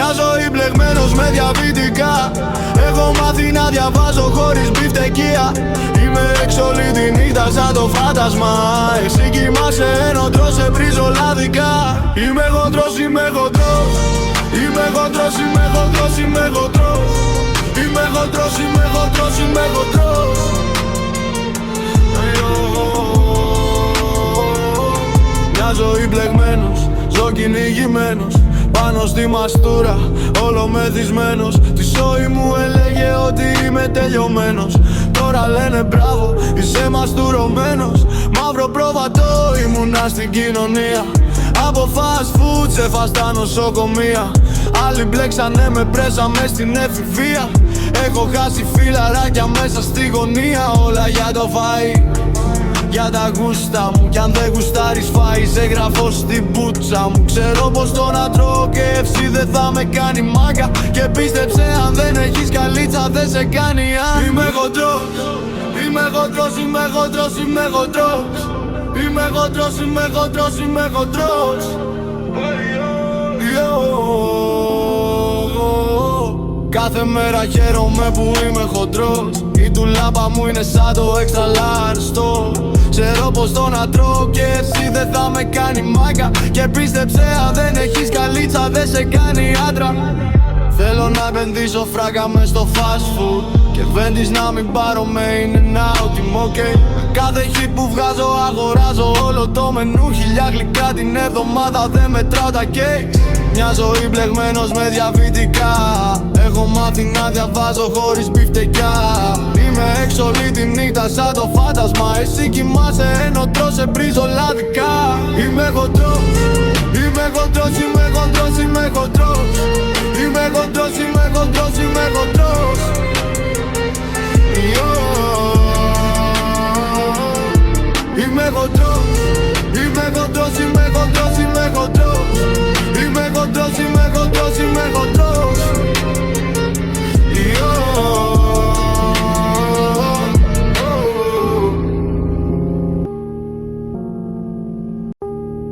Μια ζωή μπλεγμένος με διαβητικά. Έχω μάθει να διαβάζω χωρίς μπιφτεκία. Είμαι έξω όλη τη νύχτα σαν το φάντασμα. Εσύ κοιμάσαι ενώ τρως, σε βρίζω λαδικά. Είμαι χοντρός, είμαι χοντρός. Είμαι χοντρός, είμαι χοντρός, είμαι χοντρός. Είμαι χοντρός, είμαι χοντρός, είμαι χοντρός. Μια ζωή μπλεγμένος, ζω κυνηγημένος. Πάνω στη μαστούρα, όλο μεθυσμένος. Τη ζωή μου έλεγε ότι είμαι τελειωμένος. Τώρα λένε μπράβο, είσαι μαστουρωμένος. Μαύρο πρόβατο ήμουνα στην κοινωνία. Από fast food σε φαστά νοσοκομεία. Άλλοι μπλέξανε με πρέσα μες στην εφηβεία. Έχω χάσει φιλαράκια μέσα στη γωνία. Όλα για το φαΐ, για τα γούστα μου. Κι αν δεν γουστάρεις φάι, σε γράφω στην πουτσα μου. Ξέρω πως το να τρώω KFC δεν θα με κάνει μάγκα. Και πίστεψε, αν δεν έχεις καλίτσα δεν σε κάνει αν. Είμαι χοντρός, είμαι χοντρός, είμαι χοντρός, είμαι χοντρός. Είμαι χοντρός, είμαι χοντρός, είμαι χοντρός. Κάθε μέρα χαίρομαι που είμαι χοντρός. Η τουλάπα μου είναι σαν το extra large store. Ξέρω πως το να τρώω και εσύ δεν θα με κάνει μάγκα. Και πίστεψε, αν δεν έχεις καλίτσα δεν σε κάνει άντρα. Θέλω να επενδύσω φράγκα μες στο fast food. Και βέντης να μην πάρω με In-N-Out, είμαι ok. Κάθε hit που βγάζω αγοράζω όλο το μενού. 1000 γλυκά την εβδομάδα δεν μετράω τα cakes. Μια ζωή μπλεγμένος με διαβητικά. Έχω μάθει να διαβάζω χωρίς μπιφτεκιά. Είμαι έξω όλη τη νύχτα σαν το φάντασμα. Εσύ κοιμάσαι ενώ τρως, σε βρίζω λαδικά. Είμαι χοντρός, είμαι χοντρός, είμαι χοντρός, είμαι χοντρός. Είμαι χοντρός, είμαι χοντρός, είμαι χοντρός. Είμαι χοντρός, είμαι χοντρός, είμαι χοντρός, είμαι χοντρός. Είμαι χοντρός, είμαι χοντρός, είμαι χοντρός.